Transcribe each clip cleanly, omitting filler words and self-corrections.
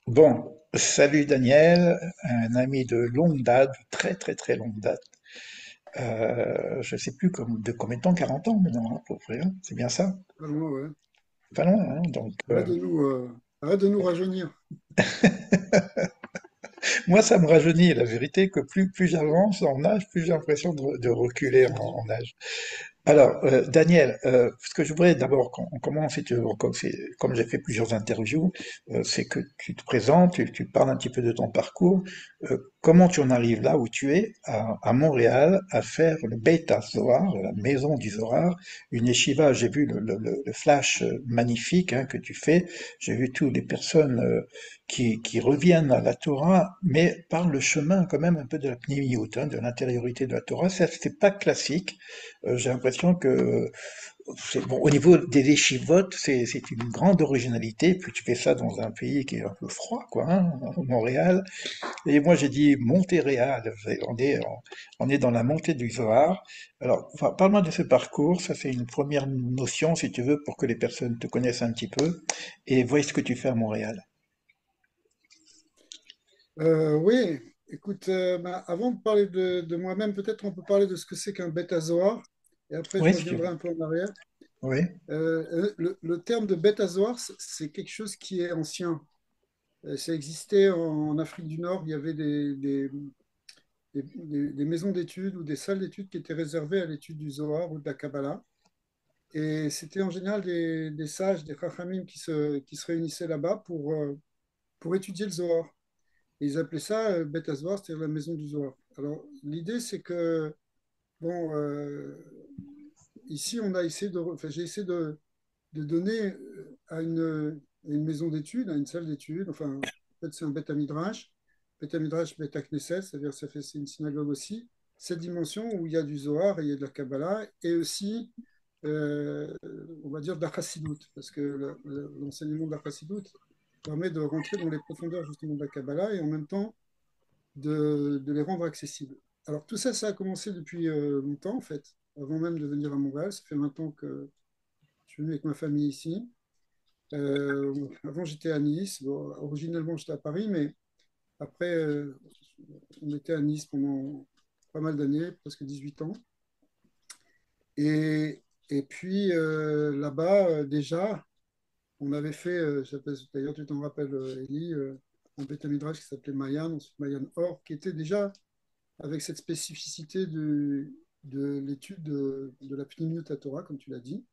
Bon, salut Daniel, un ami de longue date, très très très longue date. Je sais plus de combien de temps, 40 ans maintenant, à peu près, hein, c'est bien ça? Pas loin, ouais. Pas loin, hein, donc Arrête de nous rajeunir. moi ça me rajeunit, la vérité que plus j'avance en âge, plus j'ai l'impression de reculer en âge. Alors, Daniel, ce que je voudrais d'abord qu'on commence, si tu veux, comme j'ai fait plusieurs interviews, c'est que tu te présentes, tu parles un petit peu de ton parcours, comment tu en arrives là où tu es, à Montréal, à faire le Beit HaZohar, la maison du Zohar, une yeshiva. J'ai vu le flash magnifique hein, que tu fais, j'ai vu toutes les personnes qui reviennent à la Torah, mais par le chemin quand même un peu de la pnimiout, hein, de l'intériorité de la Torah. C'est pas classique. J'ai l'impression que bon, au niveau des échivotes, c'est une grande originalité. Puis tu fais ça dans un pays qui est un peu froid, quoi, hein, Montréal. Et moi, j'ai dit Montéréal. On est dans la montée du Zohar. Alors, enfin, parle-moi de ce parcours. Ça, c'est une première notion, si tu veux, pour que les personnes te connaissent un petit peu et voient ce que tu fais à Montréal. Oui, écoute, avant de parler de moi-même, peut-être on peut parler de ce que c'est qu'un bêta-zoar, et après je Oui, si tu reviendrai veux. un peu en arrière. Oui, Le terme de bêta-zoar, c'est quelque chose qui est ancien. Ça existait en Afrique du Nord, il y avait des maisons d'études ou des salles d'études qui étaient réservées à l'étude du Zohar ou de la Kabbalah. Et c'était en général des sages, des Chachamim qui se réunissaient là-bas pour étudier le Zohar. Et ils appelaient ça Beth Zohar, c'est-à-dire la maison du Zohar. Alors, l'idée, c'est que, bon, ici, on a essayé enfin, j'ai essayé de donner à une maison d'études, à une salle d'études, enfin, en fait, c'est un Beth Midrash, Beth Midrash, Beth Knesset, c'est-à-dire c'est une synagogue aussi, cette dimension où il y a du Zohar et il y a de la Kabbalah, et aussi, euh, on va dire, de la Chassidut, parce que l'enseignement de la Chassidut permet de rentrer dans les profondeurs justement de la Kabbalah et en même temps de les rendre accessibles. Alors tout ça, ça a commencé depuis longtemps en fait, avant même de venir à Montréal. Ça fait 20 ans que je suis venu avec ma famille ici. Avant, j'étais à Nice. Bon, originellement, j'étais à Paris, mais après, on était à Nice pendant pas mal d'années, presque 18 ans. Et puis là-bas, déjà, on avait fait, d'ailleurs, tu t'en rappelles, Élie, un Beth Midrash qui s'appelait Mayan, ensuite Mayan Or, qui était déjà avec cette spécificité de l'étude de la Pnimiut Torah, comme tu l'as dit,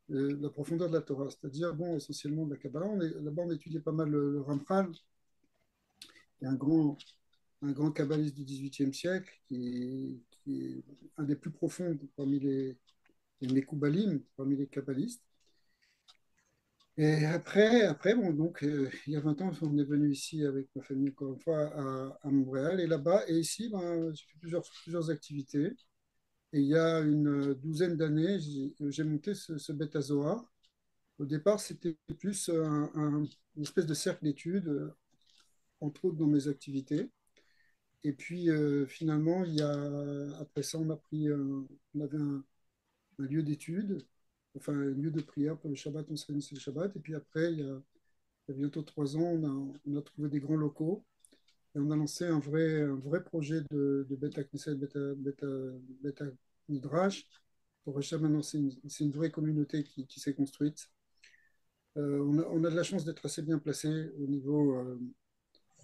la profondeur de la Torah, c'est-à-dire, bon, essentiellement de la Kabbalah. Là-bas, on étudiait pas mal le Ramchal, qui est un grand kabbaliste du XVIIIe siècle, qui est un des plus profonds parmi les Mekoubalim, parmi les kabbalistes. Et après bon, donc, il y a 20 ans, on est venu ici avec ma famille, encore une fois, à Montréal. Et là-bas, et ici, ben, j'ai fait plusieurs activités. Et il y a une douzaine d'années, j'ai monté ce Beta Zohar. Au départ, c'était plus une espèce de cercle d'études, entre autres dans mes activités. Et puis finalement, après ça, on avait un lieu d'études, enfin un lieu de prière pour le Shabbat, on se réunissait le Shabbat. Et puis après, il y a bientôt 3 ans, on a trouvé des grands locaux et on a lancé un vrai projet de Beta Knesset, Beta Midrash. Pour Hacham, maintenant, c'est une vraie communauté qui s'est construite. On a de la chance d'être assez bien placé au niveau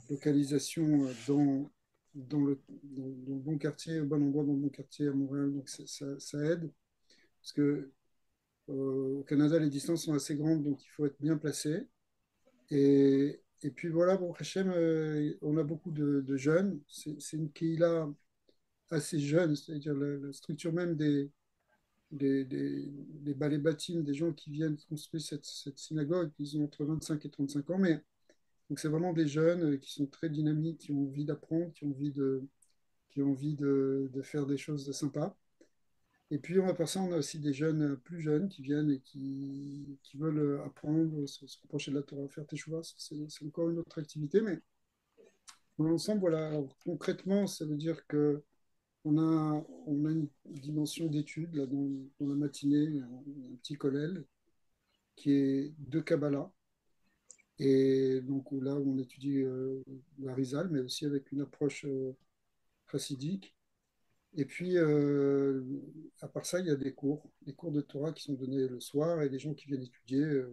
localisation dans le bon quartier, au bon endroit, dans le bon quartier à Montréal. Donc ça aide. Parce que au Canada, les distances sont assez grandes, donc il faut être bien placé. Et puis voilà, bon, Hachem, on a beaucoup de jeunes. C'est une Kehila assez jeune, c'est-à-dire la structure même des balais bâtiments, des gens qui viennent construire cette synagogue, ils ont entre 25 et 35 ans, mais donc c'est vraiment des jeunes qui sont très dynamiques, qui ont envie d'apprendre, qui ont envie de faire des choses sympas. Et puis, on a part ça, on a aussi des jeunes plus jeunes qui viennent et qui veulent apprendre, se rapprocher de la Torah, faire teshuva. C'est encore une autre activité, mais dans l'ensemble, voilà. Alors, concrètement, ça veut dire que on a une dimension d'étude là, dans la matinée, un petit collège qui est de Kabbalah. et donc là où on étudie la Rizal, mais aussi avec une approche chassidique. Et puis, à part ça, il y a des cours de Torah qui sont donnés le soir et des gens qui viennent étudier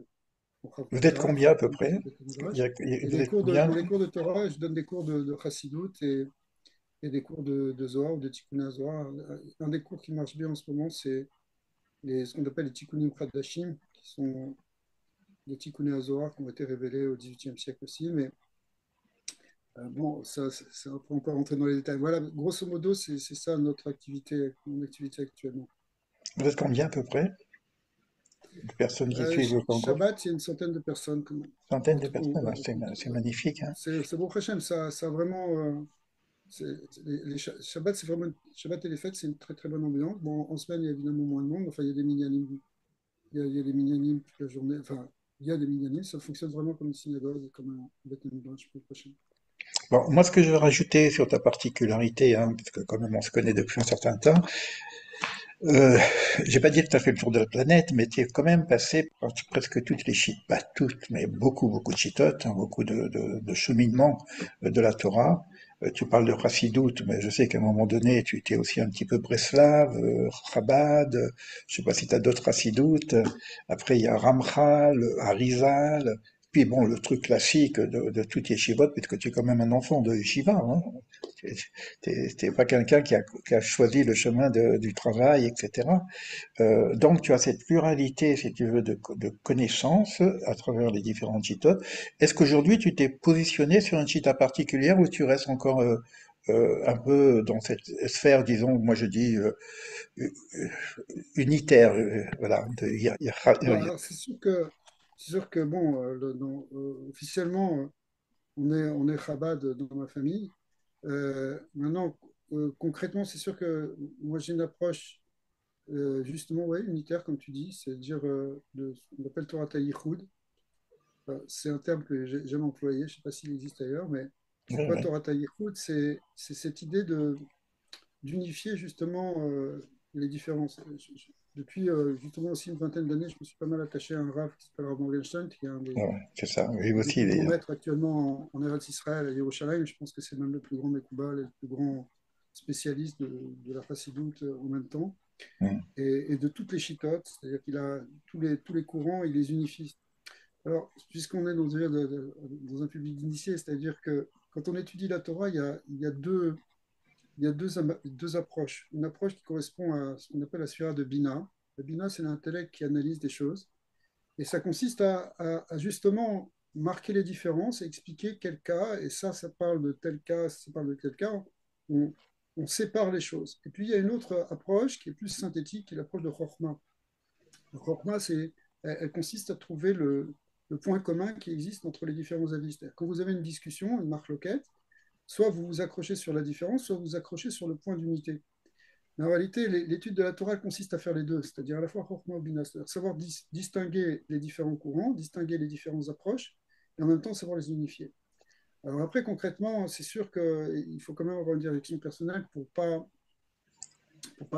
au Rav Vous êtes Kook, combien à peu au près? Beth Midrash. Et Vous les êtes cours combien? dans les cours de Torah, je donne des cours de Chassidut et des cours de Zohar ou de Tikkun Zohar. Un des cours qui marche bien en ce moment, c'est ce qu'on appelle les Tikkunim Chadashim, qui sont les Tikkun Zohar qui ont été révélés au XVIIIe siècle aussi. Mais bon, on peut rentrer dans les détails. Voilà, grosso modo, c'est ça notre activité, mon activité actuellement. Vous êtes combien à peu près de personnes qui suivent le concours? Shabbat, il y a une centaine de personnes. Centaines de Entre, personnes, ah, ouais, c'est magnifique, hein. c'est bon, Hachem, ça a vraiment. Shabbat, c'est vraiment. Shabbat et les fêtes, c'est une très très bonne ambiance. Bon, en semaine, il y a évidemment moins de monde. Enfin, il y a des minyanim, il y a des minyanim toute la journée. Enfin, il y a des minyanim. Ça fonctionne vraiment comme une synagogue, comme un Beth Midrash pour le prochain. Bon, moi, ce que je veux rajouter sur ta particularité, hein, parce que quand même on se connaît depuis un certain temps, euh, j'ai pas dit que tu as fait le tour de la planète, mais tu es quand même passé par presque toutes les pas toutes, mais beaucoup de chitotes, hein, beaucoup de cheminements de la Torah. Tu parles de Chassidoute, mais je sais qu'à un moment donné, tu étais aussi un petit peu Breslav, Chabad, je sais pas si tu as d'autres Chassidoutes. Après, il y a Ramchal, Arizal, puis bon, le truc classique de tout yeshivot, puisque tu es quand même un enfant de yeshiva, hein. T'es pas quelqu'un qui a choisi le chemin du travail, etc. Donc tu as cette pluralité, si tu veux, de connaissances à travers les différentes chiites. Est-ce qu'aujourd'hui tu t'es positionné sur une chiita particulière ou tu restes encore un peu dans cette sphère, disons, moi je dis euh, unitaire, voilà. Bon, alors c'est sûr que bon, officiellement, on est Chabad dans ma famille. Maintenant, concrètement, c'est sûr que moi j'ai une approche justement, ouais, unitaire, comme tu dis, c'est-à-dire ce qu'on appelle Torah Taïchoud. C'est un terme que j'ai jamais employé, je ne sais pas s'il existe ailleurs, mais c'est Ouais, quoi ouais. Torah Taïchoud? C'est cette idée d'unifier justement les différences. Depuis justement aussi une vingtaine d'années, je me suis pas mal attaché à un Rav qui s'appelle Rav Morgenstern, qui est Ouais, ouais, c'est ça. Oui un des aussi, plus grands maîtres actuellement en Eretz Israël à Yerushalayim. Je pense que c'est même le plus grand Mekoubal et le plus grand spécialiste de la Chassidoute en même temps. Et de toutes les chitotes, c'est-à-dire qu'il a tous les courants, il les unifie. Alors, puisqu'on est dans un public d'initiés, c'est-à-dire que quand on étudie la Torah, il y a deux approches. Une approche qui correspond à ce qu'on appelle la sphère de Bina. La Bina, c'est l'intellect qui analyse des choses. Et ça consiste à justement marquer les différences et expliquer quel cas, et ça parle de tel cas, ça parle de tel cas, on, on sépare les choses. Et puis il y a une autre approche qui est plus synthétique, qui est l'approche de Chokhmah. Le Chokhmah, elle consiste à trouver le point commun qui existe entre les différents avis. C'est-à-dire, quand vous avez une discussion, une marque loquette, soit vous vous accrochez sur la différence, soit vous vous accrochez sur le point d'unité. Mais en réalité, l'étude de la Torah consiste à faire les deux, c'est-à-dire à la fois Chokhmah et Bina, c'est-à-dire savoir distinguer les différents courants, distinguer les différentes approches, et en même temps savoir les unifier. Alors après, concrètement, c'est sûr qu'il faut quand même avoir une direction personnelle pour pas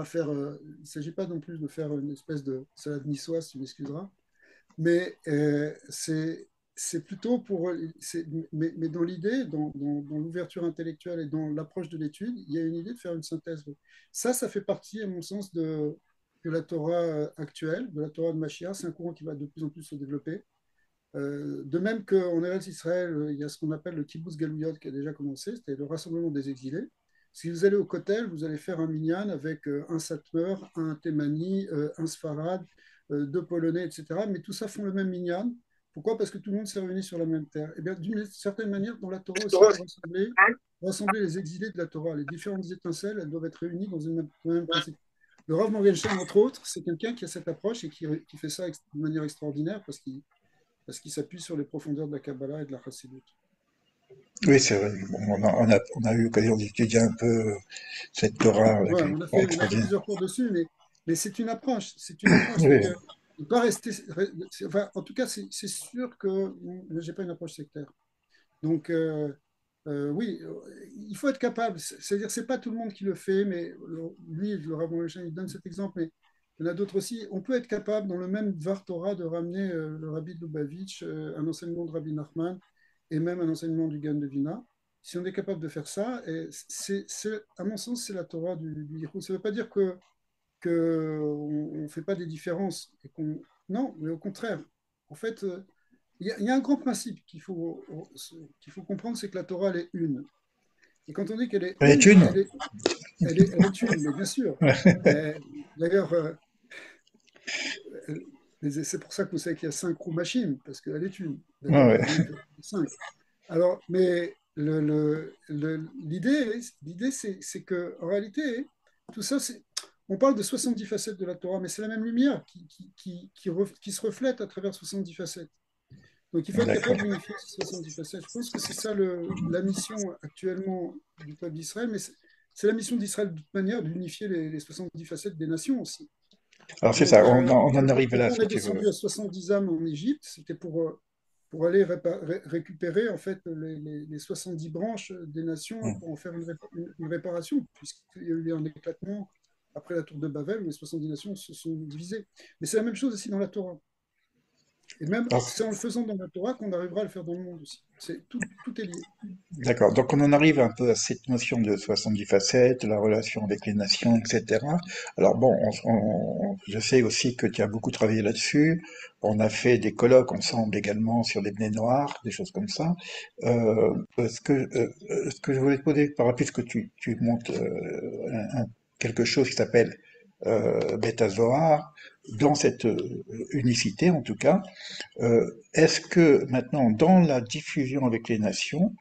faire. Il ne s'agit pas non plus de faire une espèce de salade niçoise, tu m'excuseras, mais c'est plutôt pour. Mais dans l'idée, dans l'ouverture intellectuelle et dans l'approche de l'étude, il y a une idée de faire une synthèse. Ça fait partie, à mon sens, de la Torah actuelle, de la Torah de Mashiach. C'est un courant qui va de plus en plus se développer. De même qu'en Eretz Israël, il y a ce qu'on appelle le kibbutz galouyot qui a déjà commencé, c'était le rassemblement des exilés. Si vous allez au Kotel, vous allez faire un minyan avec un Satmer, un Thémani, un Sfarad, deux Polonais, etc. Mais tout ça font le même minyan. Pourquoi? Parce que tout le monde s'est réuni sur la même terre. Et bien, d'une certaine manière, dans la Torah aussi, il faut rassembler les exilés de la Torah. Les différentes étincelles, elles doivent être réunies dans un même principe. Le Rav Morgenstern, entre autres, c'est quelqu'un qui a cette approche et qui fait ça de manière extraordinaire parce qu'il s'appuie sur les profondeurs de la Kabbalah et de la Chassidut. Oui, c'est vrai. Bon, on a eu l'occasion d'étudier un peu cette Torah Ouais, qui est on a fait extraordinaire. plusieurs cours dessus, mais c'est une approche. C'est une approche. Oui, C'est-à-dire, ne pas rester. Enfin, en tout cas, c'est sûr que je n'ai pas une approche sectaire. Donc, oui, il faut être capable. C'est-à-dire, c'est pas tout le monde qui le fait, mais lui, le Rav Moshe, il donne cet exemple. Il y en a d'autres aussi. On peut être capable, dans le même Dvar Torah, de ramener le Rabbi de Lubavitch, un enseignement de Rabbi Nachman et même un enseignement du Gan de Vina. Si on est capable de faire ça, et à mon sens, c'est la Torah du Yichud. Ça ne veut pas dire que on ne fait pas des différences. Non, mais au contraire. En fait, il y a un grand principe qu'il faut comprendre, c'est que la Torah, elle est une. Et quand on dit qu'elle est Elle est une, une. elle est une, mais bien sûr. Euh, D'ailleurs, c'est pour ça que vous savez qu'il y a 5 roues machines, parce qu'elle est une. Ouais, D'accord? ouais. Il y en a une qui est 5. Alors, mais l'idée, c'est que en réalité, tout ça, on parle de 70 facettes de la Torah, mais c'est la même lumière qui se reflète à travers 70 facettes. Donc, il faut être D'accord. capable d'unifier ces 70 facettes. Je pense que c'est ça la mission actuellement du peuple d'Israël, mais c'est la mission d'Israël de toute manière d'unifier les 70 facettes des nations aussi. Alors c'est Donc, ça, on en arrive là, pourquoi on si est tu veux. descendu à 70 âmes en Égypte? C'était pour aller récupérer en fait les 70 branches des nations Hmm. pour en faire une réparation, puisqu'il y a eu un éclatement après la tour de Babel où les 70 nations se sont divisées. Mais c'est la même chose aussi dans la Torah. Et même, Alors, c'est en le faisant dans la Torah qu'on arrivera à le faire dans le monde aussi. Tout est lié. d'accord. Donc on en arrive un peu à cette notion de 70 facettes, la relation avec les nations, etc. Alors bon, je sais aussi que tu as beaucoup travaillé là-dessus. On a fait des colloques ensemble également sur les Bnei Noirs, des choses comme ça. Ce que je voulais te poser par rapport à ce que tu montes quelque chose qui s'appelle Beta Zohar, dans cette unicité en tout cas, est-ce que maintenant, dans la diffusion avec les nations,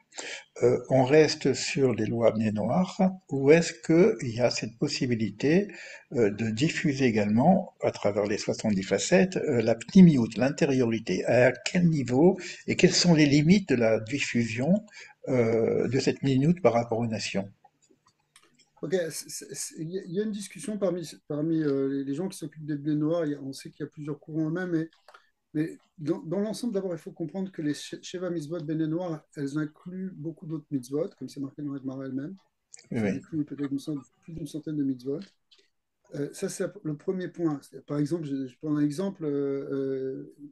on reste sur les lois Bnei Noir ou est-ce qu'il y a cette possibilité de diffuser également, à travers les 70 facettes, la pnimiout, l'intériorité? À quel niveau et quelles sont les limites de la diffusion de cette minute par rapport aux nations? Ok, il y a une discussion parmi les gens qui s'occupent des blés noirs. On sait qu'il y a plusieurs courants eux-mêmes, mais dans l'ensemble, d'abord, il faut comprendre que les Sheva Mitzvot Bnei Noir, elles incluent beaucoup d'autres mitzvot, comme c'est marqué dans la Gemara elle-même. Ça Oui, inclut peut-être plus d'une centaine de mitzvot. Ça, c'est le premier point. Par exemple, je prends un exemple,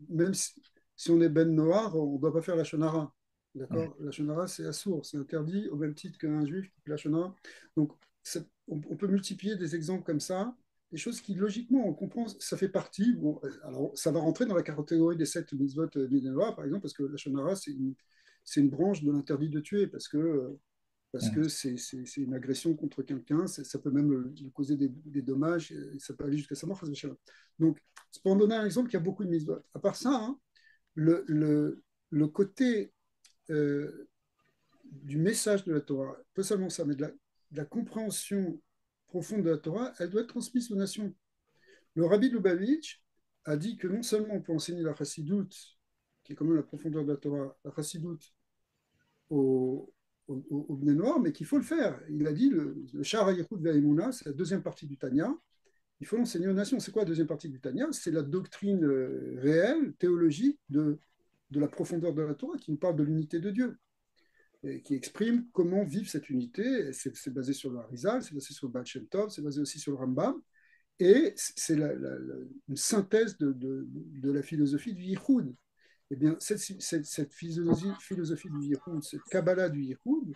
même si on est ben noir, on ne doit pas faire la shonara. oui. D'accord? La shonara, c'est assourd, c'est interdit au même titre qu'un juif qui fait la shonara. Donc, on peut multiplier des exemples comme ça, des choses qui, logiquement, on comprend, ça fait partie. Bon, alors, ça va rentrer dans la catégorie des 7 mitzvot minérois, par exemple, parce que la shonara, c'est une branche de l'interdit de tuer, parce que c'est une agression contre quelqu'un, ça peut même lui causer des dommages, et ça peut aller jusqu'à sa mort. Donc, c'est pour en donner un exemple, il y a beaucoup de mitzvot. À part ça, hein, le côté du message de la Torah, pas seulement ça, mais de la compréhension profonde de la Torah, elle doit être transmise aux nations. Le Rabbi Lubavitch a dit que non seulement on peut enseigner la chassidoute, qui est quand même la profondeur de la Torah, la chassidoute au, au Bnei Noir, mais qu'il faut le faire. Il a dit le Sha'ar HaYichud Ve'emunah, c'est la deuxième partie du Tanya. Il faut l'enseigner aux nations. C'est quoi la deuxième partie du Tanya? C'est la doctrine réelle, théologique de la profondeur de la Torah, qui nous parle de l'unité de Dieu, et qui exprime comment vivre cette unité. C'est basé sur le Harizal, c'est basé sur le Baal Shem Tov, c'est basé aussi sur le Rambam. Et c'est une synthèse de la philosophie du Yichud. Eh bien, cette philosophie du Yichud, cette Kabbalah du Yichud,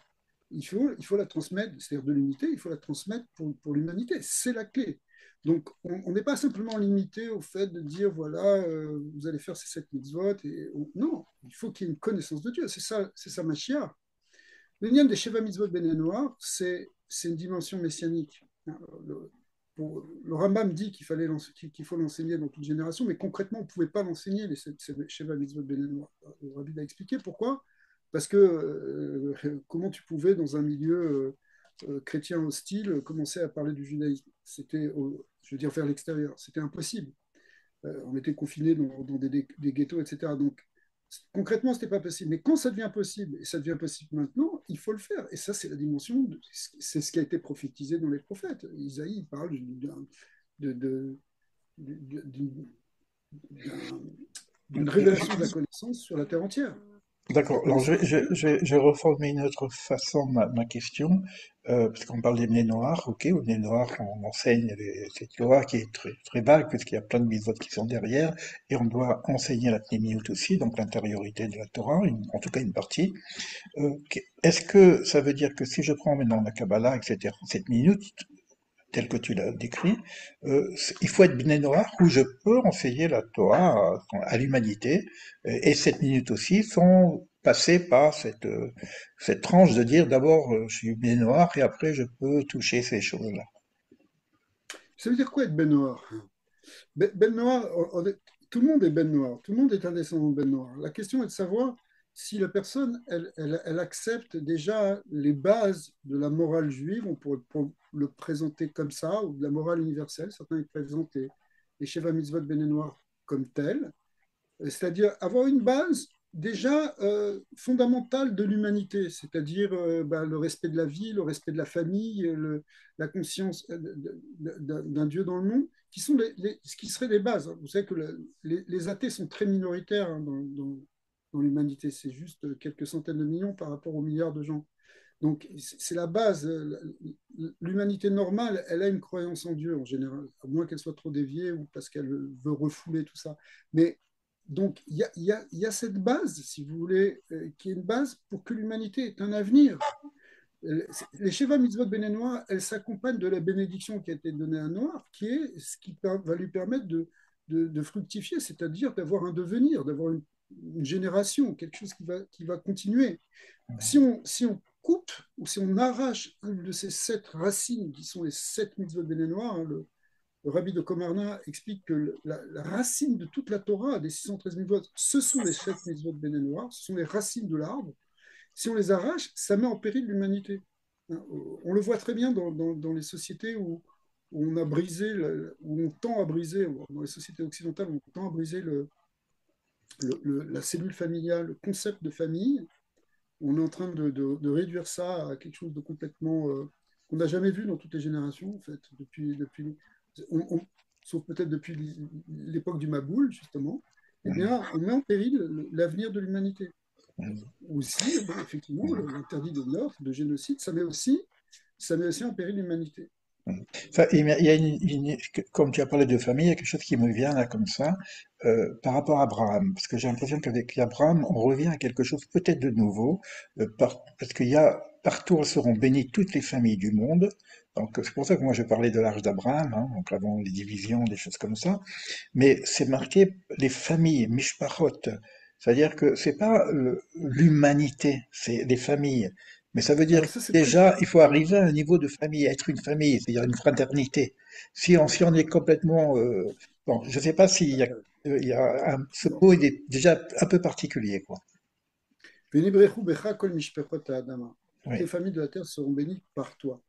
il faut la transmettre, c'est-à-dire de l'unité, il faut la transmettre pour l'humanité. C'est la clé. Donc, on n'est pas simplement limité au fait de dire, voilà, vous allez faire ces 7 mitzvot. Non, il faut qu'il y ait une connaissance de Dieu. C'est ça Mashiach. L'union des Sheva Mitzvot Bnei Noir, c'est une dimension messianique. Le, le Rambam dit qu'il faut l'enseigner dans toute génération, mais concrètement, on ne pouvait pas l'enseigner, les Sheva Mitzvot Bnei Noir. Le Rabbi a expliqué pourquoi. Parce que comment tu pouvais, dans un milieu chrétien hostile, commencer à parler du judaïsme? C'était, je veux dire, vers l'extérieur. C'était impossible. On était confinés dans des ghettos, etc. Donc, concrètement, ce n'était pas possible. Mais quand ça devient possible, et ça devient possible maintenant, il faut le faire. Et ça, c'est la dimension, c'est ce qui a été prophétisé dans les prophètes. Isaïe parle de, de, d'une révélation de la connaissance sur la terre entière. D'accord. Mais Alors, c'est- je vais reformuler une autre façon ma question, parce qu'on parle des bnei noirs. Ok, aux bnei noirs, on enseigne cette loi qui est très, très vague, puisqu'il y a plein de mitzvot qui sont derrière, et on doit enseigner la pnémiout aussi, donc l'intériorité de la Torah, en tout cas une partie. Est-ce que ça veut dire que si je prends maintenant la Kabbalah, etc., cette minute, tel que tu l'as décrit, il faut être Bnei Noach où je peux enseigner la Torah à l'humanité, et cette minute aussi sont passées par cette tranche de dire d'abord je suis Bnei Noach et après je peux toucher ces choses-là. Ça veut dire quoi être Ben Noir? Ben Noir, tout le monde est Ben Noir, tout le monde est un descendant de Ben Noir. La question est de savoir si la personne, elle accepte déjà les bases de la morale juive, on pourrait le présenter comme ça, ou de la morale universelle. Certains ils présentent les Sheva Mitzvot Ben Noir comme tels, c'est-à-dire avoir une base déjà fondamentale de l'humanité, c'est-à-dire le respect de la vie, le respect de la famille, la conscience d'un Dieu dans le monde, qui sont ce qui seraient les bases. Vous savez que les athées sont très minoritaires dans l'humanité, c'est juste quelques centaines de millions par rapport aux milliards de gens. Donc, c'est la base. L'humanité normale, elle a une croyance en Dieu en général, à moins qu'elle soit trop déviée ou parce qu'elle veut refouler tout ça. Mais donc, il y a cette base, si vous voulez, qui est une base pour que l'humanité ait un avenir. Les Sheva Mitzvot bénénois, elles s'accompagnent de la bénédiction qui a été donnée à Noir, qui est ce qui va lui permettre de fructifier, c'est-à-dire d'avoir un devenir, d'avoir une génération, quelque chose qui va continuer. Si on coupe ou si on arrache une de ces 7 racines, qui sont les 7 mitzvot bénénois, hein, le rabbi de Komarna explique que la racine de toute la Torah, des 613 mitzvot, ce sont les 7 mitzvot bénénois, ce sont les racines de l'arbre. Si on les arrache, ça met en péril l'humanité. On le voit très bien dans les sociétés où on a brisé, où on tend à briser, dans les sociétés occidentales, où on tend à briser la cellule familiale, le concept de famille. On est en train de réduire ça à quelque chose de complètement qu'on n'a jamais vu dans toutes les générations, en fait, sauf peut-être depuis l'époque du Maboul, justement. Eh bien, on met en péril l'avenir de l'humanité. Aussi, bon, effectivement, l'interdit de meurtre, de génocide, ça met aussi en péril l'humanité. Enfin, il y a comme tu as parlé de famille, il y a quelque chose qui me vient là comme ça, par rapport à Abraham, parce que j'ai l'impression qu'avec Abraham, on revient à quelque chose peut-être de nouveau, parce qu'il y a partout seront bénies toutes les familles du monde. Donc c'est pour ça que moi je parlais de l'âge d'Abraham, hein, donc avant les divisions, des choses comme ça. Mais c'est marqué les familles, mishpachot. C'est-à-dire que c'est pas l'humanité, c'est les familles. Mais ça veut dire Alors que ça, c'est très... déjà, il faut arriver à un niveau de famille, être une famille, c'est-à-dire une fraternité. Si on est complètement... bon, je ne sais pas s'il y a, il y a ce Non. mot, il est déjà un peu particulier, quoi. Venibrechu becha kol mishpechot ha'adama. Toutes les Oui. familles de la terre seront bénies par toi.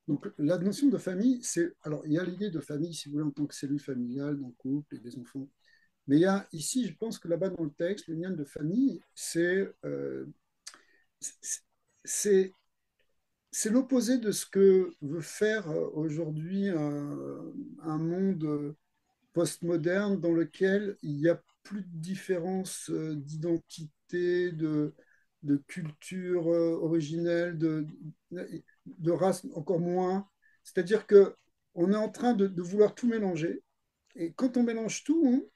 Donc, la notion de famille, c'est. Alors, il y a l'idée de famille, si vous voulez, en tant que cellule familiale, d'un couple et des enfants. Mais il y a ici, je pense que là-bas dans le texte, le lien de famille, c'est c'est- c'est l'opposé de ce que veut faire aujourd'hui un monde postmoderne dans lequel il n'y a plus de différence d'identité, de culture originelle, de race encore moins. C'est-à-dire que on est en train de vouloir tout mélanger. Et quand on mélange tout,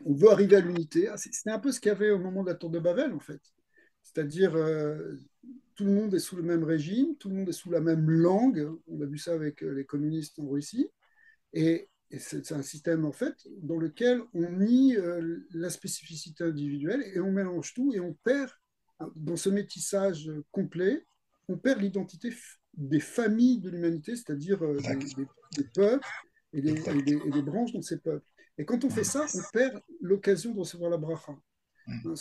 on veut arriver à l'unité. Ah, c'était un peu ce qu'il y avait au moment de la tour de Babel, en fait. C'est-à-dire, tout le monde est sous le même régime, tout le monde est sous la même langue. On a vu ça avec les communistes en Russie. Et c'est un système, en fait, dans lequel on nie la spécificité individuelle et on mélange tout et on perd, dans ce métissage complet, on perd l'identité des familles de l'humanité, c'est-à-dire Exact, des peuples exact. et des branches dans ces peuples. Et quand on fait ça, on perd l'occasion de recevoir la bracha. Hein,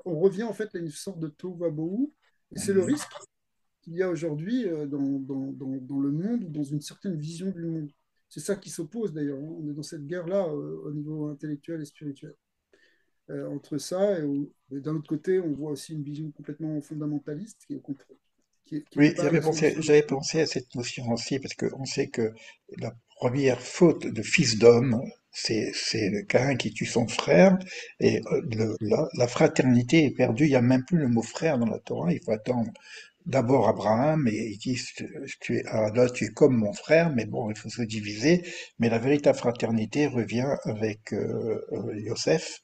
on revient en fait à une sorte de tohu vabohu, et c'est le risque qu'il y a aujourd'hui dans le monde ou dans une certaine vision du monde. C'est ça qui s'oppose d'ailleurs. On est dans cette guerre-là au niveau intellectuel et spirituel. Entre ça et d'un autre côté, on voit aussi une vision complètement fondamentaliste qui n'est Oui, pas la solution. j'avais pensé à cette notion aussi, parce qu'on sait que la première faute de fils d'homme, c'est le Caïn qui tue son frère, et la fraternité est perdue. Il n'y a même plus le mot frère dans la Torah. Il faut attendre d'abord Abraham, et ils disent, là, tu es comme mon frère, mais bon, il faut se diviser. Mais la véritable fraternité revient avec Yosef,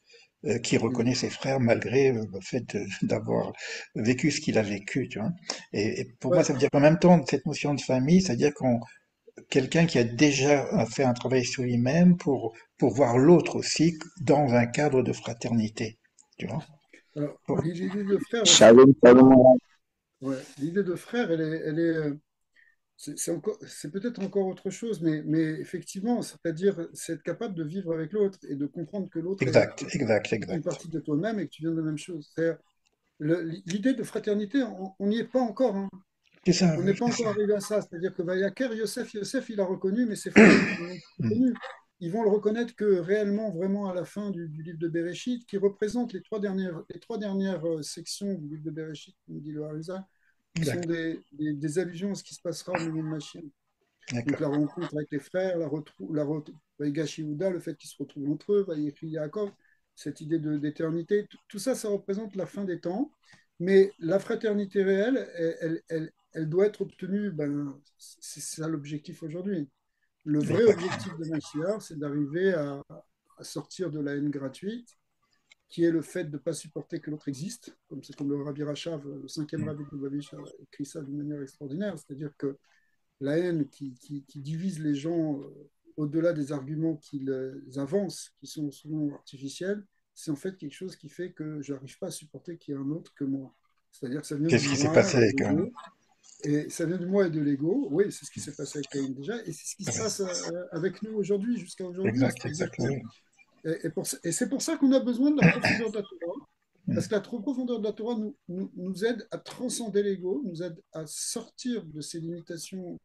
qui Oui, reconnaît ses frères malgré le fait d'avoir vécu ce qu'il a vécu, tu vois. Et pour moi, ouais, ça veut dire qu'en même temps, cette notion de famille, c'est-à-dire qu'on quelqu'un qui a déjà fait un travail sur lui-même pour voir l'autre aussi dans un cadre de fraternité, tu vois. alors Bon, l'idée de frère aussi, Shalom, shalom. ouais, l'idée de frère, c'est peut-être encore autre chose, mais effectivement, c'est-à-dire c'est être capable de vivre avec l'autre et de comprendre que l'autre exact, est exact, une exact. partie de toi-même et que tu viens de la même chose. C'est-à-dire, l'idée de fraternité, on n'y est pas encore, hein. C'est ça, On n'est pas c'est ça. encore arrivé à ça. C'est-à-dire que Vayaker, Yosef, il a reconnu, mais ses frères, ils l'ont Mm. reconnu. Ils vont le reconnaître que réellement, vraiment à la fin du livre de Béréchid, qui représente les trois dernières sections du livre de Béréchid, comme dit le Harizal, qui sont D'accord, des allusions à ce qui se passera au moment de Mashiach. Donc d'accord. la rencontre avec les frères, Vaïgash Yehuda, le fait qu'ils se retrouvent entre eux, Vaïkri Yaakov, cette idée d'éternité, tout ça, ça représente la fin des temps. Mais la fraternité réelle, elle doit être obtenue, ben, c'est ça l'objectif aujourd'hui. Le vrai Exact. objectif de Mashiach, c'est d'arriver à sortir de la haine gratuite, qui est le fait de ne pas supporter que l'autre existe, comme c'est comme le Rabbi Rachav, le cinquième Mm. Rabbi de Lubavitch, a écrit ça d'une manière extraordinaire, c'est-à-dire que la haine qui divise les gens au-delà des arguments qu'ils avancent, qui sont souvent artificiels, c'est en fait quelque chose qui fait que je n'arrive pas à supporter qu'il y ait un autre que moi. C'est-à-dire que ça vient C'est du ce qui s'est moi passé et de avec... l'ego. Et ça vient du moi et de l'ego. Oui, c'est ce qui s'est passé avec Caïn déjà. Et c'est ce qui se passe avec nous aujourd'hui, jusqu'à aujourd'hui. Exact, C'est-à-dire exact, que, oui. et c'est pour ça qu'on a besoin de la profondeur de la Torah. Parce que la profondeur de la Torah nous aide à transcender l'ego, nous aide à sortir de ces limitations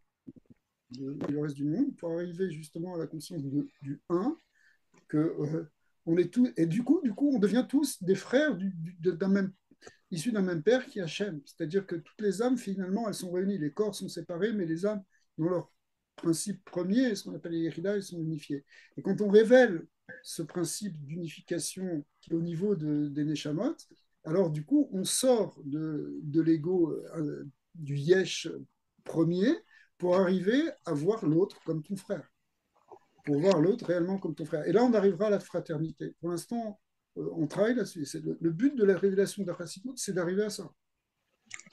et le reste du monde pour arriver justement à la conscience du un, que on est tous, et du coup, on devient tous des frères d'un même, issus d'un même père qui est Hachem. C'est-à-dire que toutes les âmes, finalement, elles sont réunies. Les corps sont séparés, mais les âmes, dans leur principe premier, ce qu'on appelle les Yeridas, elles sont unifiées. Et quand on révèle ce principe d'unification qui est au niveau des Neshamot, alors du coup, on sort de l'ego du Yesh premier pour arriver à voir l'autre comme ton frère, pour voir l'autre réellement comme ton frère. Et là, on arrivera à la fraternité. Pour l'instant, on travaille là-dessus. Le but de la révélation de la Chassidoute, c'est d'arriver à ça.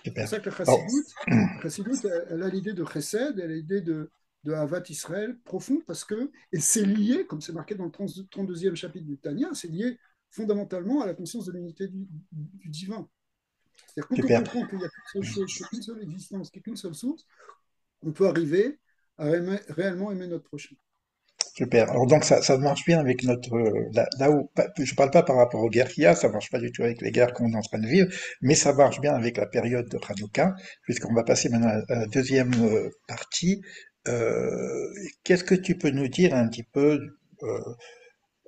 C'est pour Super. ça que Alors, La Chassidoute elle a l'idée de Chesed, elle a l'idée de Havat Israël profond, parce que, et c'est lié, comme c'est marqué dans le 32e chapitre du Tanya, c'est lié fondamentalement à la conscience de l'unité du divin. C'est-à-dire quand on super, comprend qu'il n'y a qu'une seule chose, qu'il n'y a qu'une seule existence, qu'il n'y a qu'une seule source, on peut arriver à réellement aimer notre prochain. super. Alors donc ça marche bien avec notre... là où... Je parle pas par rapport aux guerres qu'il y a, ça marche pas du tout avec les guerres qu'on est en train de vivre, mais ça marche bien avec la période de Hanouka, puisqu'on va passer maintenant à la deuxième partie. Qu'est-ce que tu peux nous dire un petit peu euh,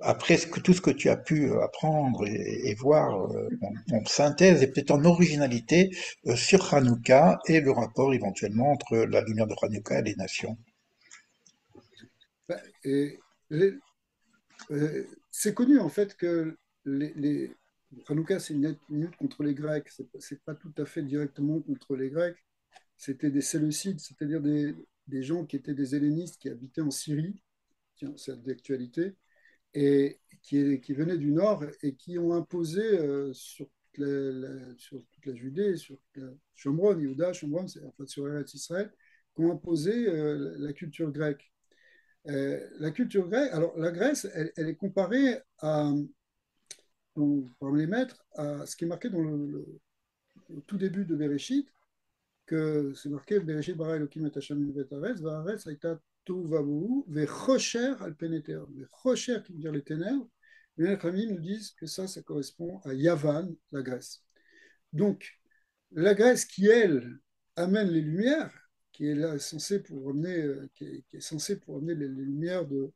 après tout ce que tu as pu apprendre et voir en synthèse et peut-être en originalité sur Hanouka et le rapport éventuellement entre la lumière de Hanouka et les nations. Bah, et les- c'est connu en fait que Hanouka, c'est une lutte contre les Grecs. C'est pas tout à fait directement contre les Grecs. C'était des Séleucides, c'est-à-dire des gens qui étaient des hellénistes qui habitaient en Syrie, tiens, c'est d'actualité, et qui venaient du nord et qui ont imposé sur toute la Judée, sur Shomron, Yehuda, Shomron, c'est en fait sur Eretz Israël, qui ont imposé la culture grecque. La culture grecque, alors la Grèce, elle est comparée par les maîtres à ce qui est marqué dans au tout début de Bereshit, que c'est marqué Bereshit bara Elohim et Hashem et Aretz, Vaaretz haïta tohu vabohu, vechocher al peneter. Vechocher qui veut dire les ténèbres. Les Khamim nous disent que ça correspond à Yavan, la Grèce. Donc, la Grèce qui, elle, amène les lumières, qui est là censée pour amener, qui est censée pour amener les lumières de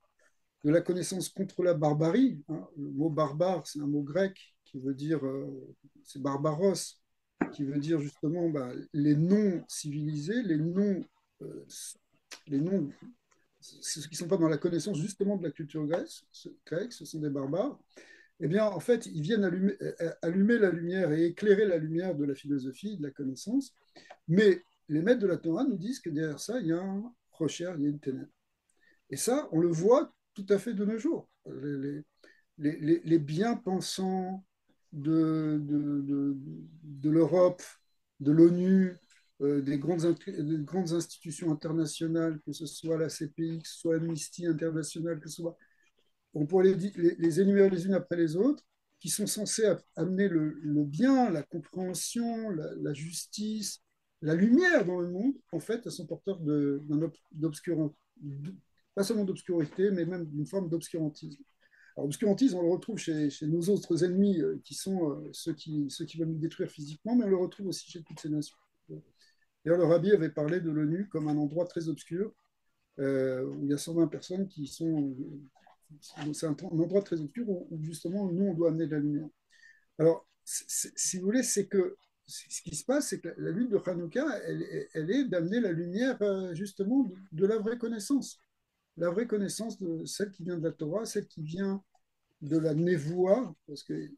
la connaissance contre la barbarie. Hein. Le mot barbare, c'est un mot grec qui veut dire, c'est barbaros, qui veut dire justement les non civilisés, euh, les non ceux qui ne sont pas dans la connaissance justement de la culture grecque, ce sont des barbares, eh bien, en fait, ils viennent allumer la lumière et éclairer la lumière de la philosophie, de la connaissance. Mais les maîtres de la Torah nous disent que derrière ça, il y a un rocher, il y a une ténèbre. Et ça, on le voit tout à fait de nos jours. Les bien-pensants de l'Europe, de l'ONU, des grandes institutions internationales, que ce soit la CPX, soit Amnesty International, que ce soit, on pourrait les énumérer les unes après les autres, qui sont censés amener le bien, la compréhension, la justice, la lumière dans le monde, en fait, elles sont porteurs d'obscurantisme, pas seulement d'obscurité, mais même d'une forme d'obscurantisme. Alors, l'obscurantisme, on le retrouve chez nos autres ennemis, qui sont ceux qui veulent nous détruire physiquement, mais on le retrouve aussi chez toutes ces nations. D'ailleurs, le rabbi avait parlé de l'ONU comme un endroit très obscur, où il y a 120 personnes qui sont. C'est un endroit très obscur où, justement, nous, on doit amener de la lumière. Alors, si vous voulez, c'est que ce qui se passe, c'est que la lutte de Hanouka, elle est d'amener la lumière, justement, de la vraie connaissance. La vraie connaissance de celle qui vient de la Torah, celle qui vient de la névoie, parce il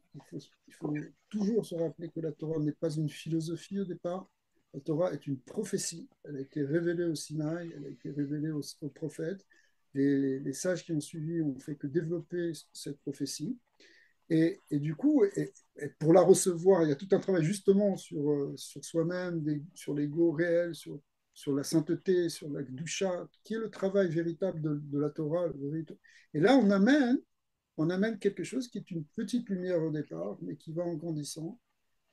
faut toujours se rappeler que la Torah n'est pas une philosophie au départ. La Torah est une prophétie. Elle a été révélée au Sinaï, elle a été révélée aux prophètes. Les sages qui ont suivi ont fait que développer cette prophétie. Et du coup, et pour la recevoir, il y a tout un travail justement sur soi-même, sur l'ego réel, sur la sainteté, sur la Gdusha, qui est le travail véritable de la Torah. Et là, on amène quelque chose qui est une petite lumière au départ, mais qui va en grandissant.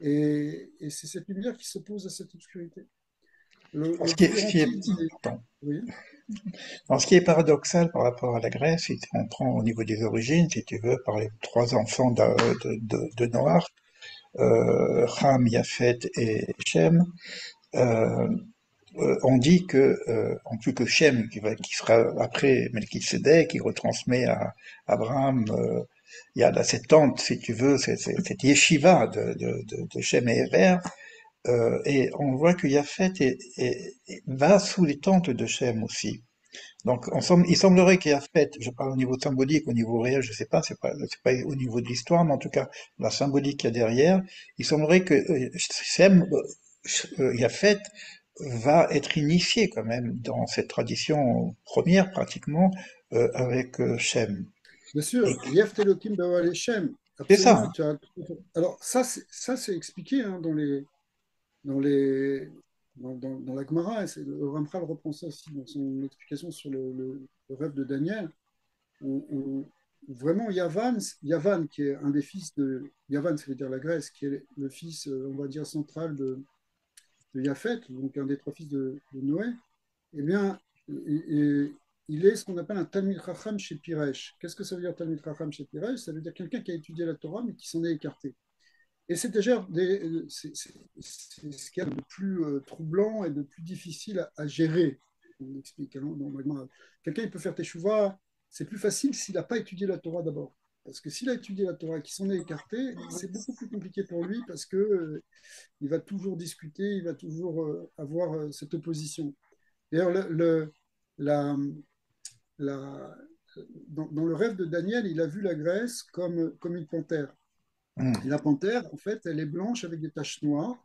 Et c'est cette lumière qui s'oppose à cette obscurité. Ce qui est, L'obscurantisme, pardon. oui, Alors, ce qui est paradoxal par rapport à la Grèce, si on prend au niveau des origines, si tu veux, par les trois enfants de Noach, Ham, Japhet et Shem, euh, on dit que, en plus que Shem, qui sera après Melchisédek, qui retransmet à Abraham, il y a là, cette tente, si tu veux, cette yeshiva de Shem et Héber, et on voit que Japhet va sous les tentes de Shem aussi. Donc, il semblerait qu'il y a fait, je parle au niveau symbolique, au niveau réel, je sais pas, c'est pas au niveau de l'histoire, mais en tout cas, la symbolique qu'il y a derrière, il semblerait que Sem, Yafet va être initié quand même dans cette tradition première, pratiquement, avec Shem. bien Et sûr, Yeft Elohim Ba'al Shem, c'est ça. absolument. Alors, ça c'est expliqué, hein, dans les, dans la Gemara, et le Ramchal reprend ça aussi dans son explication sur le rêve de Daniel, où vraiment Yavan, qui est un des fils de Yavan, ça veut dire la Grèce, qui est le fils, on va dire, central de Japhet, donc un des trois fils de Noé, eh bien, il est ce qu'on appelle un Talmid Chacham chez Piresh. Qu'est-ce que ça veut dire Talmid Chacham chez Piresh? Ça veut dire quelqu'un qui a étudié la Torah, mais qui s'en est écarté. Et c'est déjà c'est ce qu'il y a de plus troublant et de plus difficile à gérer. On explique. Hein, quelqu'un il peut faire teshuva, c'est plus facile s'il n'a pas étudié la Torah d'abord. Parce que s'il a étudié la Torah et qu'il s'en est écarté, c'est beaucoup plus compliqué pour lui parce que il va toujours discuter, il va toujours avoir cette opposition. D'ailleurs, la, la, dans le rêve de Daniel, il a vu la Grèce comme une panthère. Et Hmm. la panthère, en fait, elle est blanche avec des taches noires.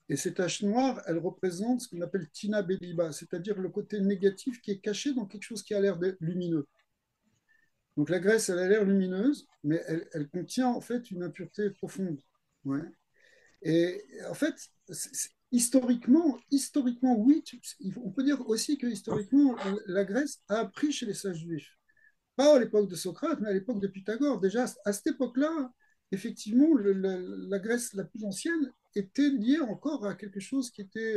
Et ces taches noires, elles représentent ce qu'on appelle Tina Beliba, c'est-à-dire le côté négatif qui est caché dans quelque chose qui a l'air lumineux. Donc la graisse, elle a l'air lumineuse, mais elle contient en fait une impureté profonde. Ouais. Et en fait, historiquement, oui, on peut dire aussi que historiquement, la Grèce a appris chez les sages juifs. Pas à l'époque de Socrate, mais à l'époque de Pythagore. Déjà, à cette époque-là, effectivement, la Grèce la plus ancienne était liée encore à quelque chose qui était.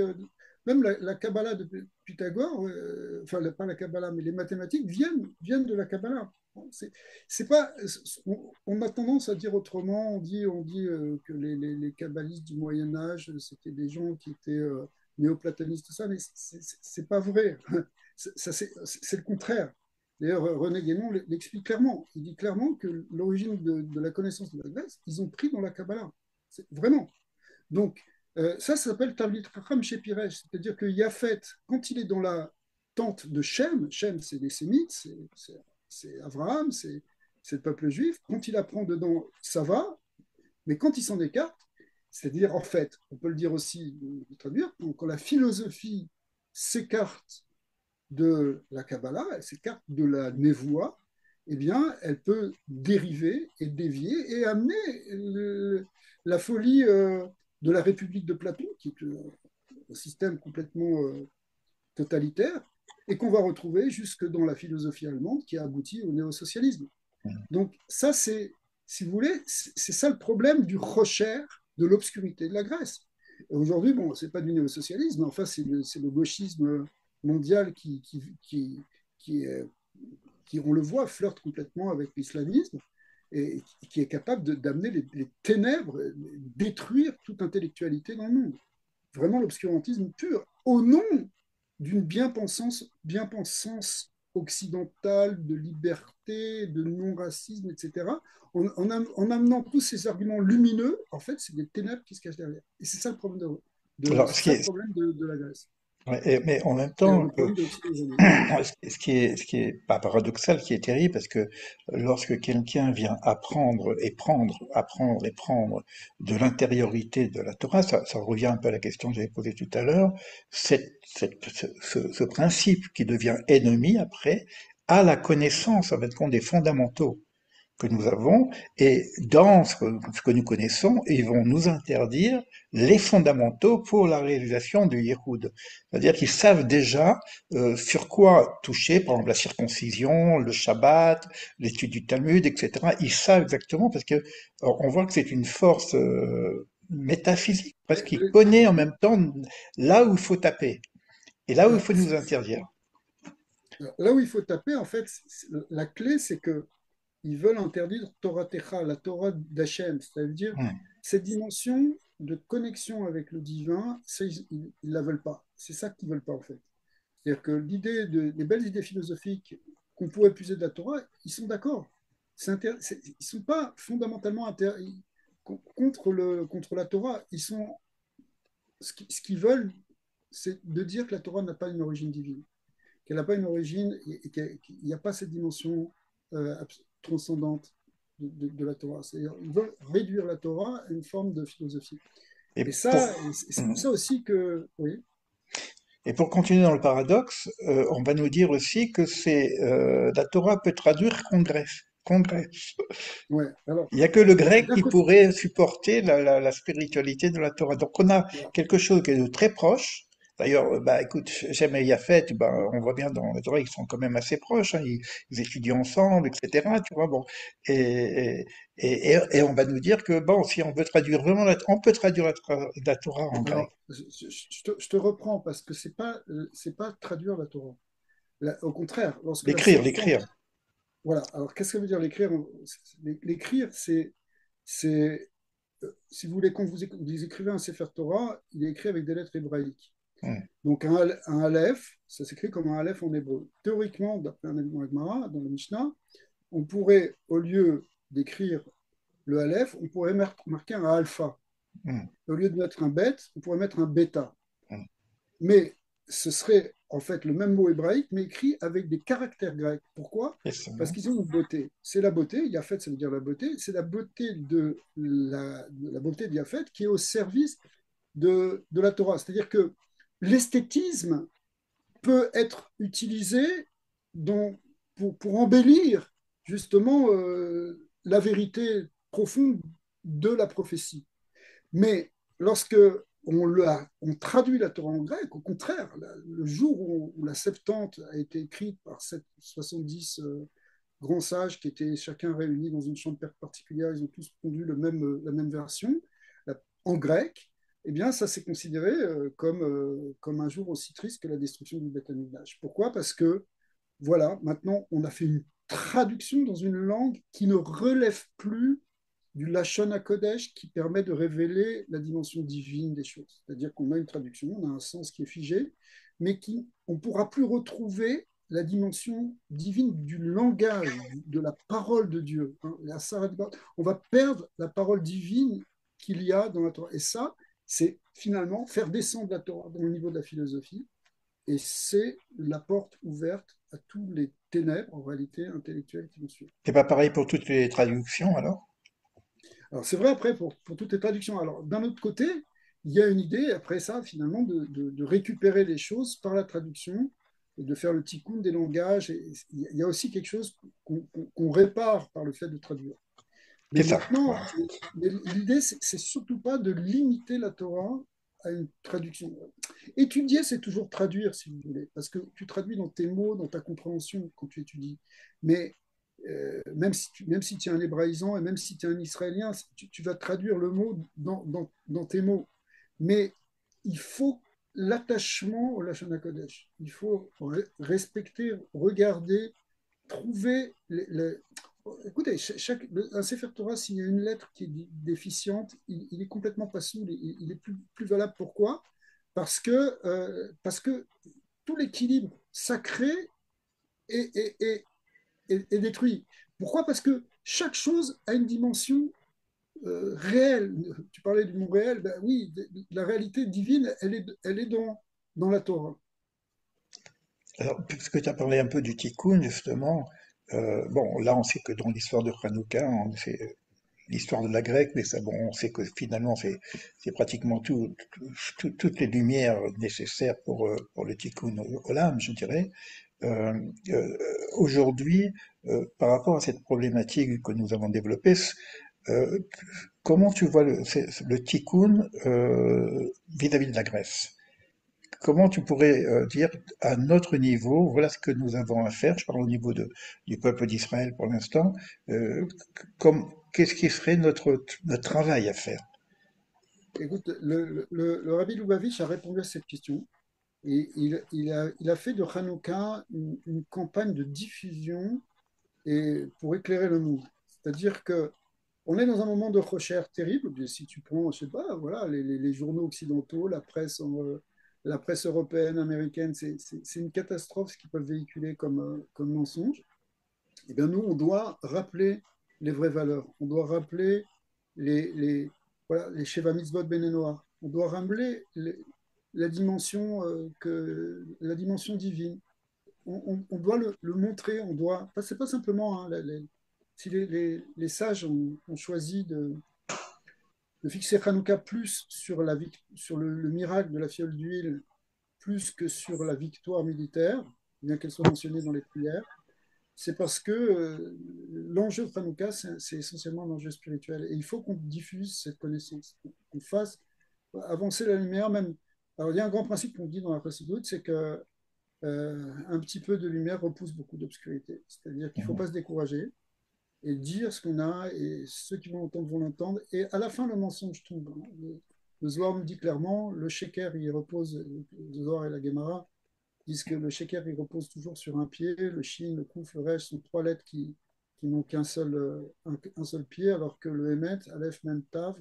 Même la Kabbalah de Pythagore, enfin, pas la Kabbalah, mais les mathématiques viennent de la Kabbalah. C'est pas, on a tendance à dire autrement. On dit que les kabbalistes du Moyen Âge, c'était des gens qui étaient néoplatonistes, tout ça, mais c'est pas vrai. C'est le contraire. D'ailleurs, René Guénon l'explique clairement. Il dit clairement que l'origine de la connaissance de la Grèce, ils ont pris dans la Kabbalah. Vraiment. Donc, ça s'appelle Talmid Chacham chez Piresh. C'est-à-dire que Yafet, quand il est dans la tente de Shem. Shem, c'est les Sémites, c'est Abraham, c'est le peuple juif. Quand il apprend dedans, ça va, mais quand il s'en écarte, c'est-à-dire, en fait, on peut le dire aussi, traduire, quand la philosophie s'écarte de la Kabbalah, elle s'écarte de la Névoie, eh bien, elle peut dériver et dévier et amener la folie de la République de Platon, qui est un système complètement totalitaire, et qu'on va retrouver jusque dans la philosophie allemande qui a abouti au néosocialisme. Donc ça, si vous voulez, c'est ça le problème du rocher de l'obscurité de la Grèce. Et aujourd'hui, bon, c'est pas du néosocialisme, mais enfin, c'est le gauchisme mondial qui, qui, on le voit, flirte complètement avec l'islamisme et qui est capable d'amener les ténèbres, détruire toute intellectualité dans le monde. Vraiment l'obscurantisme pur, au nom d'une bien-pensance occidentale, de liberté, de non-racisme, etc. En amenant tous ces arguments lumineux, en fait, c'est des ténèbres qui se cachent derrière. Et c'est ça le problème Alors, c'est ça le problème de la Grèce. ouais, mais en même C'est temps, le problème de l'Occident aujourd'hui. ce qui est pas paradoxal, qui est terrible, parce que lorsque quelqu'un vient apprendre et prendre de l'intériorité de la Torah, ça revient un peu à la question que j'avais posée tout à l'heure, ce principe qui devient ennemi après, à la connaissance, en fait, compte des fondamentaux que nous avons, et dans ce que nous connaissons, ils vont nous interdire les fondamentaux pour la réalisation du Yihoud. C'est-à-dire qu'ils savent déjà sur quoi toucher, par exemple la circoncision, le Shabbat, l'étude du Talmud, etc. Ils savent exactement parce que on voit que c'est une force métaphysique, parce qu'il connaît en même temps là où il faut taper et là où il Alors, faut nous interdire. là où il faut taper, en fait, la clé, c'est que ils veulent interdire Torah Techa, la Torah d'Hachem, c'est-à-dire Hum. cette dimension de connexion avec le divin, ça, ils ne la veulent pas. C'est ça qu'ils ne veulent pas, en fait. C'est-à-dire que les belles idées philosophiques qu'on pourrait puiser de la Torah, ils sont d'accord. Ils ne sont pas fondamentalement contre la Torah. Ce qu'ils veulent, c'est de dire que la Torah n'a pas une origine divine, qu'elle n'a pas une origine et qu'il n'y a pas cette dimension euh, transcendante de la Torah. C'est-à-dire, ils veulent réduire la Torah à une forme de philosophie. Et Et pour, ça, c'est pour ça aussi que, oui, Et pour continuer dans le paradoxe, on va nous dire aussi que la Torah peut traduire congrès. Congrès. ouais. Alors, Il n'y a que le grec d'un qui côté, pourrait supporter la spiritualité de la Torah. Donc on a voilà. quelque chose qui est de très proche. D'ailleurs, bah écoute, Shem et Yafet, bah, on voit bien dans la Torah, ils sont quand même assez proches, hein, ils étudient ensemble, etc. Tu vois, bon. Et, et on va nous dire que bon, si on veut traduire vraiment, on peut traduire la Torah en grec. Alors, je te reprends parce que c'est pas traduire la Torah. Au contraire, lorsque la L'écrire. Septante, voilà. Alors, qu'est-ce que veut dire l'écrire? L'écrire, c'est, si vous voulez, quand vous écrivez un Sefer Torah, il est écrit avec des lettres hébraïques. Hmm, Donc, un Aleph, ça s'écrit comme un Aleph en hébreu. Théoriquement, d'après un élément Gemara, dans le Mishnah, on pourrait, au lieu d'écrire le Aleph, on pourrait marquer un Alpha. hmm, Au lieu de mettre un bête, on pourrait mettre un bêta. hmm. Mais ce serait en fait le même mot hébraïque, mais écrit avec des caractères grecs. Pourquoi? Et ça, Parce qu'ils ont une beauté. C'est la beauté, Yafet, ça veut dire la beauté, c'est la beauté de Yafet qui est au service de la Torah. C'est-à-dire que l'esthétisme peut être utilisé pour embellir justement la vérité profonde de la prophétie. Mais lorsque on traduit la Torah en grec, au contraire, le jour où la Septante a été écrite par 70 grands sages qui étaient chacun réunis dans une chambre particulière, ils ont tous pondu la même version en grec, eh bien, ça s'est considéré comme un jour aussi triste que la destruction du Beth Amikdash. Pourquoi? Parce que, voilà, maintenant, on a fait une traduction dans une langue qui ne relève plus du Lashon HaKodesh qui permet de révéler la dimension divine des choses. C'est-à-dire qu'on a une traduction, on a un sens qui est figé, mais on ne pourra plus retrouver la dimension divine du langage, de la parole de Dieu. Hein. On va perdre la parole divine qu'il y a dans la Torah. Et ça, c'est finalement faire descendre la Torah dans le niveau de la philosophie et c'est la porte ouverte à tous les ténèbres, en réalité, intellectuelles qui vont suivre. C'est pas pareil pour toutes les traductions, alors? Alors, c'est vrai, après, pour toutes les traductions. Alors, d'un autre côté, il y a une idée, après ça, finalement, de récupérer les choses par la traduction et de faire le tikkun des langages. Et il y a aussi quelque chose qu'on répare par le fait de traduire. C'est Mais ça. maintenant, Voilà. l'idée, c'est surtout pas de limiter la Torah à une traduction. Étudier, c'est toujours traduire, si vous voulez, parce que tu traduis dans tes mots, dans ta compréhension quand tu étudies. Mais même si tu es un hébraïsant et même si tu es un israélien, tu vas traduire le mot dans tes mots. Mais il faut l'attachement au Lashon HaKodesh. Il faut respecter, regarder, trouver écoutez, un Sefer Torah, s'il y a une lettre qui est déficiente, il est complètement pas sourd, il est plus valable. Pourquoi? Parce que tout l'équilibre sacré est, est, est, est détruit. Pourquoi? Parce que chaque chose a une dimension réelle. Tu parlais du monde réel, ben oui, la réalité divine, elle est dans la Torah. Alors, puisque tu as parlé un peu du tikkun, justement, bon, là, on sait que dans l'histoire de Hanouka, on sait l'histoire de la grecque, mais ça, bon, on sait que finalement, c'est pratiquement toutes les lumières nécessaires pour le tikkun olam, je dirais. Euh, euh, Aujourd'hui, par rapport à cette problématique que nous avons développée, euh, comment tu vois le tikkun vis-à-vis de la Grèce? Comment tu pourrais dire à notre niveau, voilà ce que nous avons à faire, je parle au niveau du peuple d'Israël pour l'instant, qu'est-ce qui serait notre travail à faire? Écoute, le Rabbi Lubavitch a répondu à cette question. Et il a fait de Hanouka une campagne de diffusion et pour éclairer le monde. C'est-à-dire que on est dans un moment de recherche terrible. Si tu prends, je sais pas, voilà, les journaux occidentaux, la presse européenne, américaine, c'est une catastrophe ce qu'ils peuvent véhiculer comme mensonge. Eh bien, nous, on doit rappeler les vraies valeurs. On doit rappeler voilà, les Sheva Mitzvot Benenoach. On doit rappeler la dimension divine. On doit le montrer. On doit. C'est pas simplement. Hein, si les sages ont choisi de fixer Hanouka plus sur, sur le miracle de la fiole d'huile, plus que sur la victoire militaire, bien qu'elle soit mentionnée dans les prières, c'est parce que l'enjeu de Hanouka, c'est essentiellement un enjeu spirituel. Et il faut qu'on diffuse cette connaissance, qu'on fasse avancer la lumière même. Alors, il y a un grand principe qu'on dit dans la Chassidut, c'est que un petit peu de lumière repousse beaucoup d'obscurité. C'est-à-dire qu'il ne faut pas se décourager et dire ce qu'on a, et ceux qui vont l'entendre vont l'entendre. Et à la fin, le mensonge tombe. Le Zohar nous dit clairement, le Sheker, il repose, le Zohar et la Gemara, disent que le sheker il repose toujours sur un pied, le shin, le kouf, le resh sont trois lettres qui n'ont qu'un seul, un seul pied, alors que le emet, aleph, mem, tav,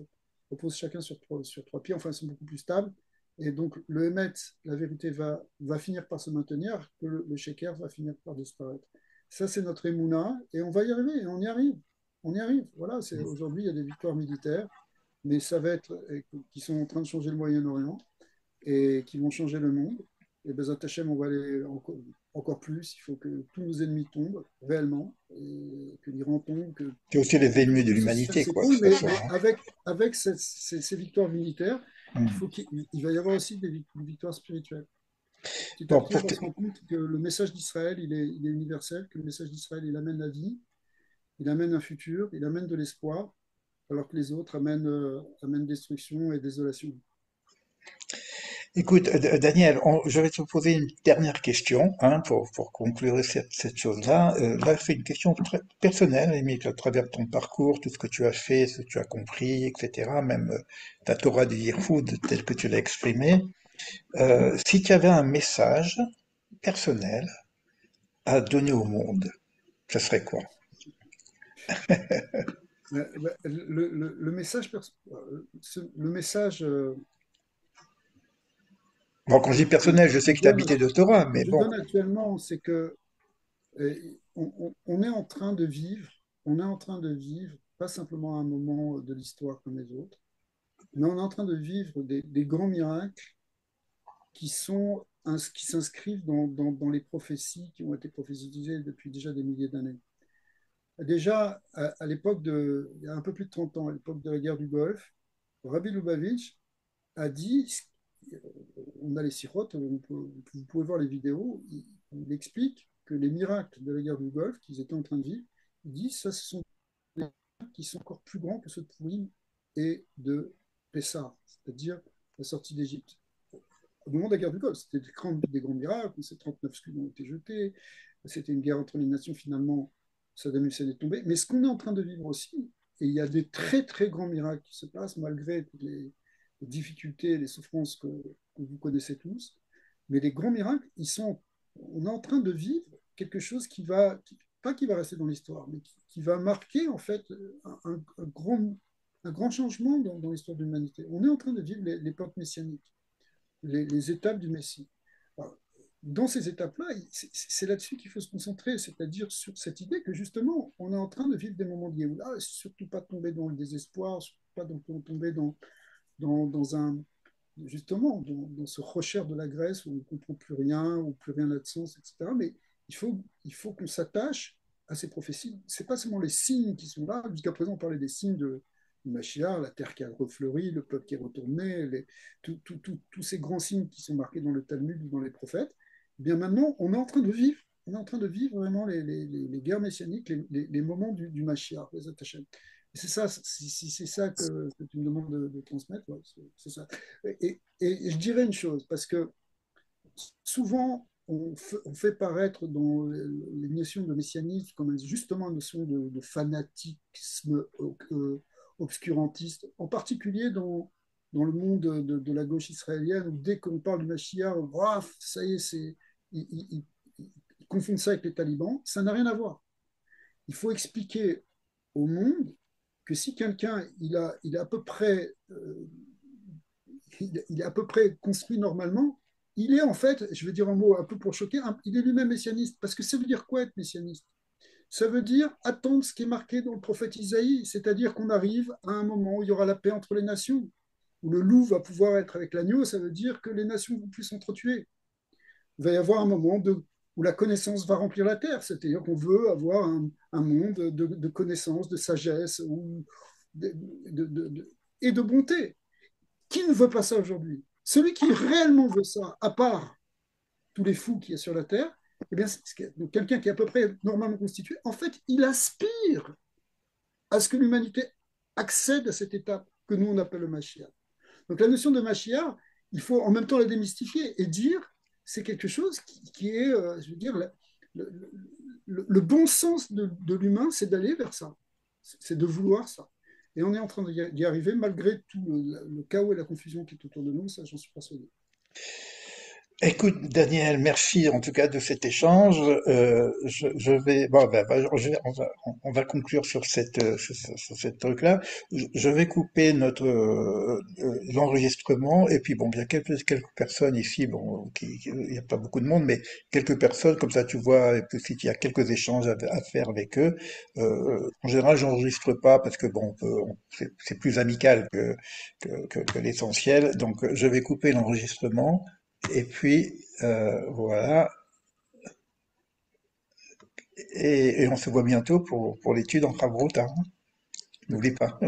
reposent chacun sur trois pieds, enfin ils sont beaucoup plus stables. Et donc le emet, la vérité va finir par se maintenir, que le sheker va finir par disparaître. Ça, c'est notre émouna, et on va y arriver, et on y arrive. On y arrive. Voilà, aujourd'hui, il y a des victoires militaires, mais ça va être, qui sont en train de changer le Moyen-Orient et qui vont changer le monde. Et Bezat Hachem, on va aller encore plus. Il faut que tous nos ennemis tombent réellement, et que l'Iran tombe, C'est aussi les que ennemis de tout ce système l'humanité, quoi, de s'écroule. toute façon, Mais hein. avec ces victoires militaires, Hmm. il va y avoir aussi des victoires spirituelles. Petit à Bon, petit, on va se rendre compte que le message d'Israël, il est universel, que le message d'Israël, il amène la vie, il amène un futur, il amène de l'espoir, alors que les autres amènent destruction et désolation. écoute, Daniel, je vais te poser une dernière question, hein, pour conclure cette chose-là. Là, c'est une question très personnelle, limite, à travers ton parcours, tout ce que tu as fait, ce que tu as compris, etc., même ta Torah du Yichud, telle que tu l'as exprimée. Si tu avais un message personnel à donner au monde, ça serait quoi? Le message, le message Bon, quand je dis personnel, je que sais que tu habitais de Torah, mais je bon, donne actuellement, c'est que on est en train de vivre, on est en train de vivre pas simplement un moment de l'histoire comme les autres, mais on est en train de vivre des grands miracles qui sont qui s'inscrivent dans les prophéties qui ont été prophétisées depuis déjà des milliers d'années. Déjà, à l'époque il y a un peu plus de 30 ans, à l'époque de la guerre du Golfe, Rabbi Lubavitch a dit, on a les sirotes, vous pouvez voir les vidéos, il explique que les miracles de la guerre du Golfe qu'ils étaient en train de vivre, il dit, ça, ce sont des miracles qui sont encore plus grands que ceux de Pourim et de Pessah, c'est-à-dire la sortie d'Égypte. Au moment de la guerre du Golfe, c'était des grands miracles, ces 39 scuds ont été jetés, c'était une guerre entre les nations, finalement, Saddam Hussein est tombé. Mais ce qu'on est en train de vivre aussi, et il y a des très très grands miracles qui se passent malgré toutes les difficultés, les souffrances que vous connaissez tous, mais les grands miracles, on est en train de vivre quelque chose pas qui va rester dans l'histoire, mais qui va marquer en fait un grand changement dans l'histoire de l'humanité. On est en train de vivre l'époque messianique, les étapes du Messie. Alors, dans ces étapes-là, c'est là-dessus qu'il faut se concentrer, c'est-à-dire sur cette idée que justement, on est en train de vivre des moments de Géoula, surtout pas tomber dans le désespoir, surtout pas tomber dans un, justement, dans ce recherche de la Grèce où on ne comprend plus rien, où plus rien n'a de sens, etc. Mais il faut qu'on s'attache à ces prophéties. Ce n'est pas seulement les signes qui sont là. Jusqu'à présent, on parlait des signes de Machiar, la terre qui a refleuri, le peuple qui est retourné, tous ces grands signes qui sont marqués dans le Talmud ou dans les prophètes. Eh bien maintenant, on est en train de vivre vraiment les guerres messianiques, les moments du Machiar, les attachés. C'est ça, si c'est ça que tu me demandes de transmettre, ouais, c'est ça. Et je dirais une chose, parce que souvent, on fait paraître dans les notions de messianisme comme justement une notion de fanatisme obscurantiste, en particulier dans le monde de la gauche israélienne, où dès qu'on parle du Mashiach, ça y est, ils confondent ça avec les talibans. Ça n'a rien à voir. Il faut expliquer au monde que si quelqu'un il est à peu près il est à peu près construit normalement, il est en fait, je vais dire un mot un peu pour choquer, il est lui-même messianiste. Parce que ça veut dire quoi être messianiste? Ça veut dire attendre ce qui est marqué dans le prophète Isaïe, c'est-à-dire qu'on arrive à un moment où il y aura la paix entre les nations, où le loup va pouvoir être avec l'agneau, ça veut dire que les nations vont plus s'entretuer. Il va y avoir un moment où la connaissance va remplir la terre, c'est-à-dire qu'on veut avoir un monde de connaissance, de sagesse de, et de bonté. Qui ne veut pas ça aujourd'hui? Celui qui réellement veut ça, à part tous les fous qu'il y a sur la Terre, eh bien, donc quelqu'un qui est à peu près normalement constitué, en fait, il aspire à ce que l'humanité accède à cette étape que nous, on appelle le Mashiach. Donc la notion de Mashiach, il faut en même temps la démystifier et dire c'est quelque chose qui est, je veux dire, le, le bon sens de l'humain, c'est d'aller vers ça, c'est de vouloir ça. Et on est en train d'y arriver malgré tout le chaos et la confusion qui est autour de nous, ça j'en suis persuadé. Écoute, Daniel, merci en tout cas de cet échange. Je vais, bon, on va conclure sur sur cette truc-là. Je vais couper l'enregistrement et puis bon, il y a quelques personnes ici, bon, il n'y a pas beaucoup de monde, mais quelques personnes comme ça, tu vois, et puis si il y a quelques échanges à faire avec eux. En général, j'enregistre pas parce que bon, c'est plus amical que l'essentiel. Donc, je vais couper l'enregistrement. Et puis, voilà. Et on se voit bientôt pour l'étude en Pravrouta, hein. N'oublie pas.